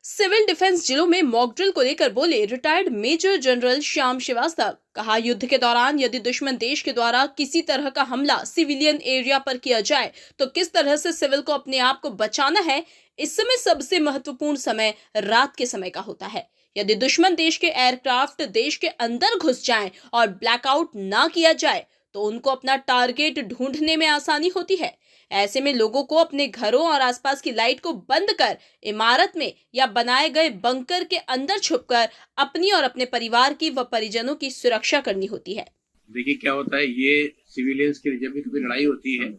Civil defence जिलों में mock drill को लेकर बोले retired major general Shyam Srivastava. कहा, युद्ध के दौरान यदि दुश्मन देश के द्वारा किसी तरह का हमला सिविलियन एरिया पर किया जाए तो किस तरह से सिविल को अपने आप को बचाना है। इस समय सबसे महत्वपूर्ण समय रात के समय का होता है। यदि दुश्मन देश के एयरक्राफ्ट देश के अंदर घुस जाएं और ब्लैकआउट ना किया जाए तो उनको अपना टारगेट ढूंढने में आसानी होती है। ऐसे में लोगों को अपने घरों और आसपास की लाइट को बंद कर इमारत में या बनाए गए बंकर के अंदर छुपकर अपनी और अपने परिवार की व परिजनों की सुरक्षा करनी होती है। देखिए क्या होता है, ये सिविलियंस के लिए जब भी कभी लड़ाई होती है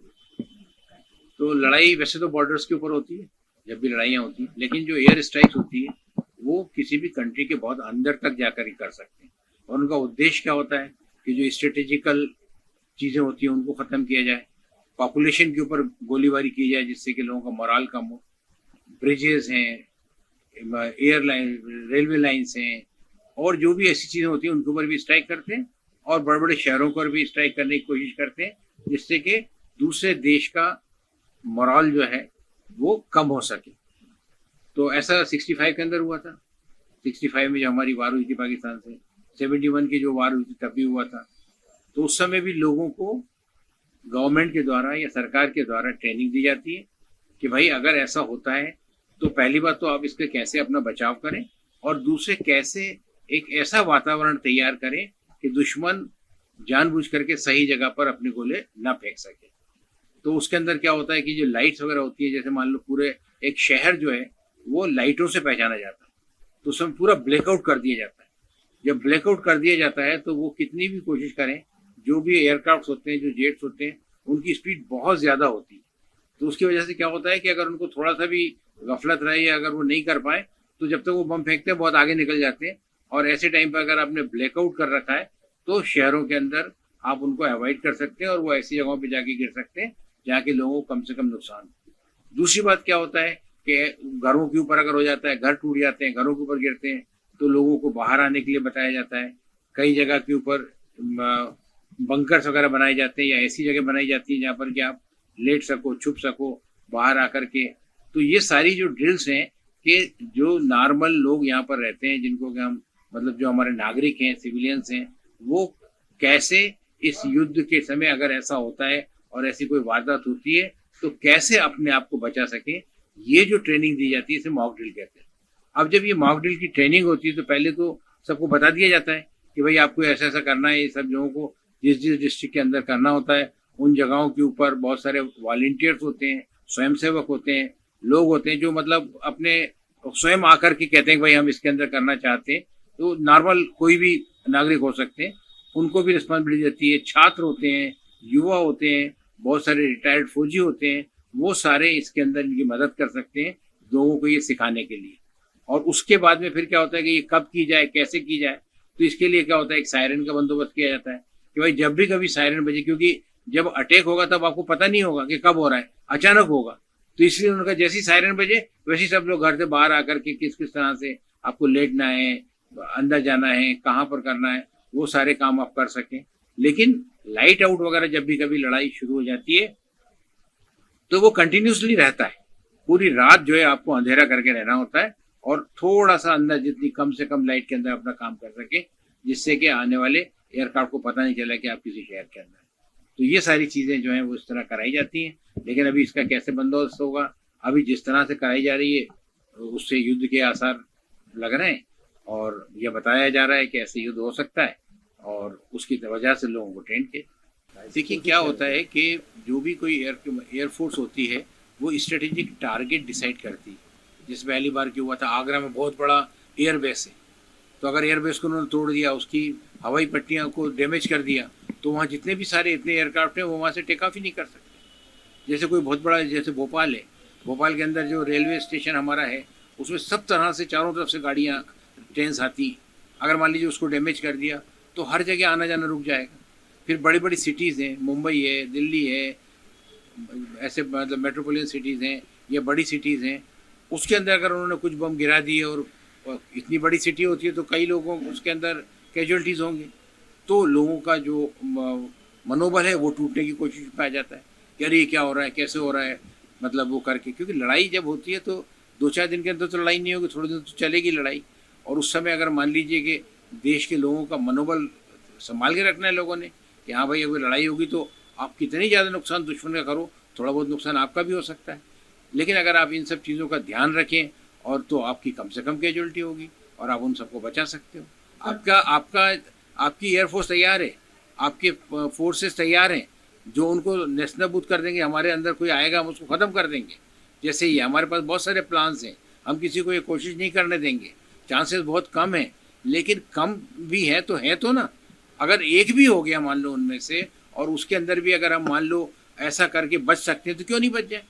तो लड़ाई वैसे तो बॉर्डर्स के ऊपर होती है जब भी लड़ाइयाँ होती है, लेकिन जो एयर स्ट्राइक्स होती है वो किसी भी कंट्री के बहुत अंदर तक जाकर ही कर सकते हैं। और उनका उद्देश्य क्या होता है कि जो स्ट्रेटेजिकल चीज़ें होती हैं उनको ख़त्म किया जाए, पॉपुलेशन के ऊपर गोलीबारी की जाए जिससे कि लोगों का मोरल कम हो। ब्रिजेस हैं, एयरलाइन, रेलवे लाइन्स हैं और जो भी ऐसी चीज़ें होती हैं उनके ऊपर भी स्ट्राइक करते हैं और बड़े बड़े शहरों पर भी स्ट्राइक करने की कोशिश करते हैं जिससे कि दूसरे देश का मोरल जो है वो कम हो सके। तो ऐसा 65 के अंदर हुआ था। 65 में जो हमारी वार हुई थी पाकिस्तान से, 71 की जो वार हुई थी तब भी हुआ था। तो उस समय भी लोगों को गवर्नमेंट के द्वारा या सरकार के द्वारा ट्रेनिंग दी जाती है कि भाई अगर ऐसा होता है तो पहली बात तो आप इसके कैसे अपना बचाव करें और दूसरे कैसे एक ऐसा वातावरण तैयार करें कि दुश्मन जानबूझ करके सही जगह पर अपने गोले ना फेंक सके। तो उसके अंदर क्या होता है कि जो लाइट्स वगैरह होती है, जैसे मान लो पूरे एक शहर जो है वो लाइटों से पहचाना जाता है, तो उसमें पूरा ब्लैकआउट कर दिया जाता है। जब ब्लैकआउट कर दिया जाता है तो वो कितनी भी कोशिश करें, जो भी एयरक्राफ्ट होते हैं, जो जेट्स होते हैं, उनकी स्पीड बहुत ज़्यादा होती है। तो उसकी वजह से क्या होता है कि अगर उनको थोड़ा सा भी गफलत रहे या अगर वो नहीं कर पाए तो जब तक वो बम फेंकते हैं बहुत आगे निकल जाते हैं। और ऐसे टाइम पर अगर आपने ब्लैकआउट कर रखा है तो शहरों के अंदर आप उनको अवॉइड कर सकते हैं और वो ऐसी जगहों पे जाके गिर सकते हैं जहाँ के लोगों को कम से कम नुकसान हो। दूसरी बात क्या होता है कि घरों के ऊपर अगर हो जाता है, घर टूट जाते हैं, घरों के ऊपर गिरते हैं, तो लोगों को बाहर आने के लिए बताया जाता है। कई जगह के ऊपर बंकर्स वगैरह बनाए जाते हैं या ऐसी जगह बनाई जाती है जहाँ पर कि आप लेट सको, छुप सको बाहर आकर के। तो ये सारी जो ड्रिल्स हैं कि जो नॉर्मल लोग यहाँ पर रहते हैं, जिनको कि हम मतलब जो हमारे नागरिक हैं, सिविलियंस हैं, वो कैसे इस युद्ध के समय अगर ऐसा होता है और ऐसी कोई वारदात होती है तो कैसे अपने आप को बचा सके, ये जो ट्रेनिंग दी जाती है इसे मॉक ड्रिल कहते हैं। अब जब ये मॉक ड्रिल की ट्रेनिंग होती है तो पहले तो सबको बता दिया जाता है कि भाई आपको ऐसा ऐसा करना है। ये सब लोगों को जिस जिस डिस्ट्रिक्ट के अंदर करना होता है उन जगहों के ऊपर बहुत सारे वॉलंटियर्स होते हैं, स्वयंसेवक होते हैं, लोग होते हैं जो मतलब अपने स्वयं आकर के कहते हैं कि भाई हम इसके अंदर करना चाहते हैं। तो नॉर्मल कोई भी नागरिक हो सकते हैं, उनको भी रिस्पॉन्सिबिलिटी देती है। छात्र होते हैं, युवा होते हैं, बहुत सारे रिटायर्ड फौजी होते हैं, वो सारे इसके अंदर इनकी मदद कर सकते हैं लोगों को ये सिखाने के लिए। और उसके बाद में फिर क्या होता है कि ये कब की जाए, कैसे की जाए, तो इसके लिए क्या होता है एक सायरन का बंदोबस्त किया जाता है कि भाई जब भी कभी सायरन बजे, क्योंकि जब अटैक होगा तब आपको पता नहीं होगा कि कब हो रहा है, अचानक होगा। तो इसलिए उनका जैसी सायरन बजे वैसे सब लोग घर से बाहर आकर के किस किस तरह से आपको लेटना है, अंदर जाना है, कहाँ पर करना है, वो सारे काम आप कर सकें। लेकिन लाइट आउट वगैरह जब भी कभी लड़ाई शुरू हो जाती है तो वो कंटिन्यूसली रहता है। पूरी रात जो है आपको अंधेरा करके रहना होता है और थोड़ा सा अंदर जितनी कम से कम लाइट के अंदर अपना काम कर सके, जिससे कि आने वाले एयरक्राफ्ट को पता नहीं चला कि आप किसी शहर के अंदर हैं। तो ये सारी चीज़ें जो हैं वो इस तरह कराई जाती हैं। लेकिन अभी इसका कैसे बंदोबस्त होगा, अभी जिस तरह से कराई जा रही है उससे युद्ध के आसार लग रहे हैं और यह बताया जा रहा है कि ऐसे युद्ध हो सकता है और उसकी वजह से लोगों को ट्रेन के। देखिए क्या होता है कि जो भी कोई एयरफोर्स होती है वो स्ट्रेटेजिक टारगेट डिसाइड करती है। जिस पहली बार क्या हुआ था, आगरा में बहुत बड़ा एयरबेस है, तो अगर एयरबेस को उन्होंने तोड़ दिया, उसकी हवाई पट्टियाँ को डैमेज कर दिया, तो वहाँ जितने भी सारे इतने एयरक्राफ्ट हैं वो वहाँ से टेक ऑफ ही नहीं कर सकते। जैसे कोई बहुत बड़ा, जैसे भोपाल है, भोपाल के अंदर जो रेलवे स्टेशन हमारा है उसमें सब तरह से चारों तरफ से गाड़ियाँ, ट्रेन आती, अगर मान लीजिए उसको डैमेज कर दिया तो हर जगह आना जाना रुक जाएगा। फिर बड़ी बड़ी सिटीज़ हैं, मुंबई है, दिल्ली है, ऐसे मतलब मेट्रोपोलिटन सिटीज़ हैं या बड़ी सिटीज़ हैं, उसके अंदर अगर उन्होंने कुछ बम गिरा दिए और इतनी बड़ी सिटी होती है तो कई लोगों उसके अंदर कैजुअल्टीज़ होंगे, तो लोगों का जो मनोबल है वो टूटने की कोशिश में आ जाता है कि अरे ये क्या हो रहा है, कैसे हो रहा है, मतलब वो करके। क्योंकि लड़ाई जब होती है तो 2-4 दिन के अंदर तो लड़ाई नहीं होगी, थोड़े दिन तो चलेगी लड़ाई। और उस समय अगर मान लीजिए कि देश के लोगों का मनोबल संभाल के रखना है लोगों ने कि हाँ भाई अगर लड़ाई होगी तो आप कितनी ज़्यादा नुकसान दुश्मन का करो, थोड़ा बहुत नुकसान आपका भी हो सकता है। लेकिन अगर आप इन सब चीज़ों का ध्यान रखें और तो आपकी कम से कम कैजुअलिटी होगी और आप उन सबको बचा सकते हो। आपकी एयरफोर्स तैयार है, आपके फोर्सेस तैयार हैं जो उनको नेस्तनाबूद कर देंगे। हमारे अंदर कोई आएगा हम उसको ख़त्म कर देंगे। जैसे ही हमारे पास बहुत सारे प्लान्स हैं, हम किसी को ये कोशिश नहीं करने देंगे। चांसेस बहुत कम हैं, लेकिन कम भी है तो ना। अगर एक भी हो गया मान लो उनमें से और उसके अंदर भी अगर हम मान लो ऐसा करके बच सकते हैं तो क्यों नहीं बच जाए।